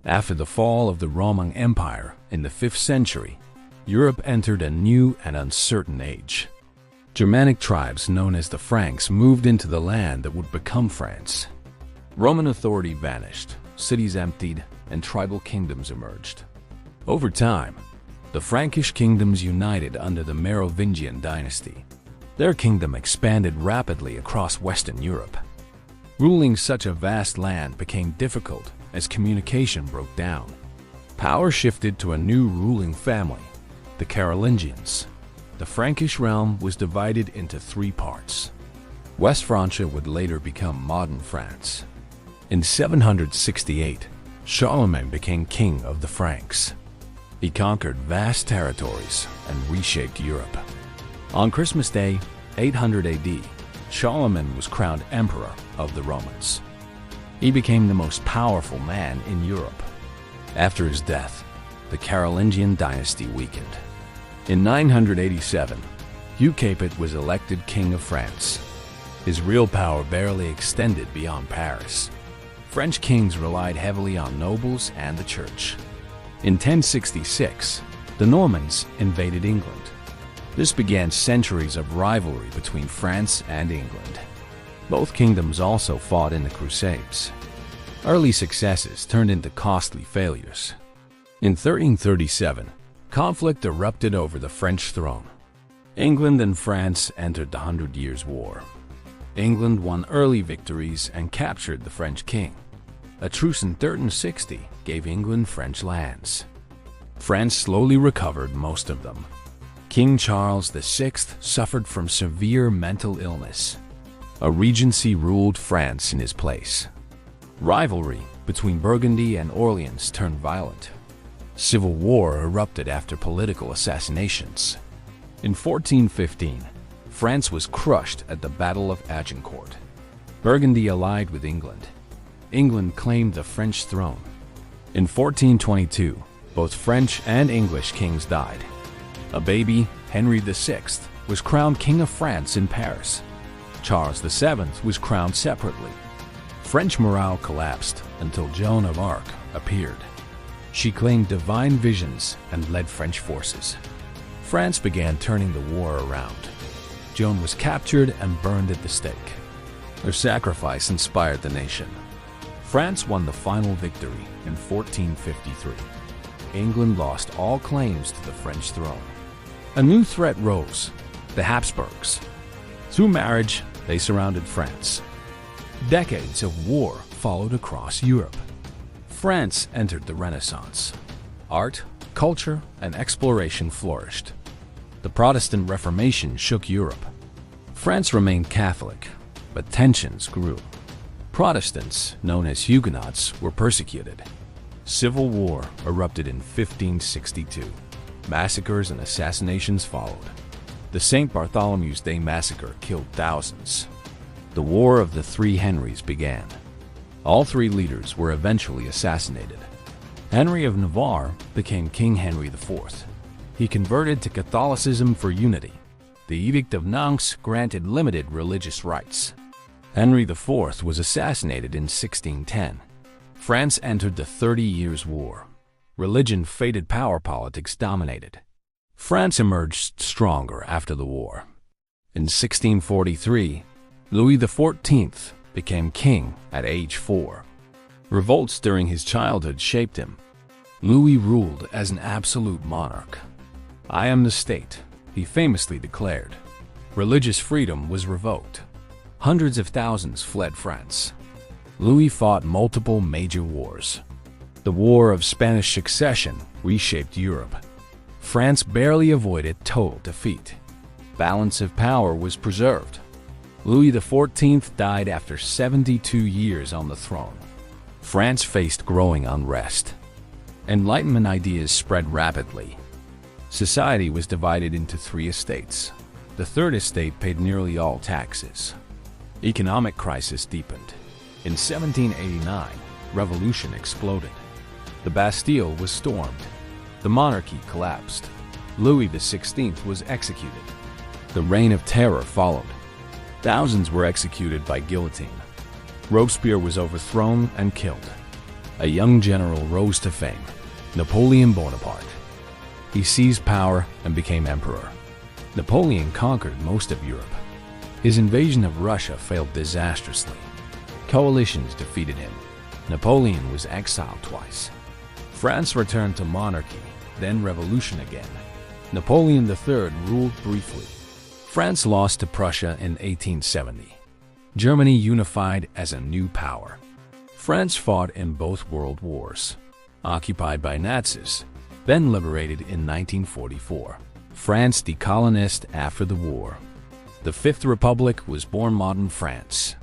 After the fall of the Roman Empire in the 5th century, Europe entered a new and uncertain age. Germanic tribes known as the Franks moved into the land that would become France. Roman authority vanished, cities emptied, and tribal kingdoms emerged. Over time, the Frankish kingdoms united under the Merovingian dynasty. Their kingdom expanded rapidly across Western Europe. Ruling such a vast land became difficult as communication broke down. Power shifted to a new ruling family, the Carolingians. The Frankish realm was divided into 3 parts. West Francia would later become modern France. In 768, Charlemagne became king of the Franks. He conquered vast territories and reshaped Europe. On Christmas Day, 800 AD, Charlemagne was crowned emperor of the Romans. He became the most powerful man in Europe. After his death, the Carolingian dynasty weakened. In 987, Hugh Capet was elected King of France. His real power barely extended beyond Paris. French kings relied heavily on nobles and the church. In 1066, the Normans invaded England. This began centuries of rivalry between France and England. Both kingdoms also fought in the Crusades. Early successes turned into costly failures. In 1337, conflict erupted over the French throne. England and France entered the 100 Years' War. England won early victories and captured the French king. A truce in 1360 gave England French lands. France slowly recovered most of them. King Charles VI suffered from severe mental illness. A regency ruled France in his place. Rivalry between Burgundy and Orleans turned violent. Civil war erupted after political assassinations. In 1415, France was crushed at the Battle of Agincourt. Burgundy allied with England. England claimed the French throne. In 1422, both French and English kings died. A baby, Henry VI, was crowned King of France in Paris. Charles VII was crowned separately. French morale collapsed until Joan of Arc appeared. She claimed divine visions and led French forces. France began turning the war around. Joan was captured and burned at the stake. Her sacrifice inspired the nation. France won the final victory in 1453. England lost all claims to the French throne. A new threat rose, the Habsburgs. Through marriage, they surrounded France. Decades of war followed across Europe. France entered the Renaissance. Art, culture, and exploration flourished. The Protestant Reformation shook Europe. France remained Catholic, but tensions grew. Protestants, known as Huguenots, were persecuted. Civil war erupted in 1562. Massacres and assassinations followed. The St. Bartholomew's Day massacre killed thousands. The War of the Three Henrys began. All 3 leaders were eventually assassinated. Henry of Navarre became King Henry IV. He converted to Catholicism for unity. The Edict of Nantes granted limited religious rights. Henry IV was assassinated in 1610. France entered the 30 Years' War. Religion-fated power politics dominated. France emerged stronger after the war. In 1643, Louis XIV became king at age 4. Revolts during his childhood shaped him. Louis ruled as an absolute monarch. "I am the state," he famously declared. Religious freedom was revoked. Hundreds of thousands fled France. Louis fought multiple major wars. The War of Spanish Succession reshaped Europe. France barely avoided total defeat. Balance of power was preserved. Louis XIV died after 72 years on the throne. France faced growing unrest. Enlightenment ideas spread rapidly. Society was divided into 3 estates. The third estate paid nearly all taxes. Economic crisis deepened. In 1789, revolution exploded. The Bastille was stormed. The monarchy collapsed. Louis XVI was executed. The Reign of Terror followed. Thousands were executed by guillotine. Robespierre was overthrown and killed. A young general rose to fame, Napoleon Bonaparte. He seized power and became emperor. Napoleon conquered most of Europe. His invasion of Russia failed disastrously. Coalitions defeated him. Napoleon was exiled twice. France returned to monarchy, then revolution again. Napoleon III ruled briefly. France lost to Prussia in 1870. Germany unified as a new power. France fought in both world wars. Occupied by Nazis, then liberated in 1944. France decolonized after the war. The Fifth Republic was born. Modern France.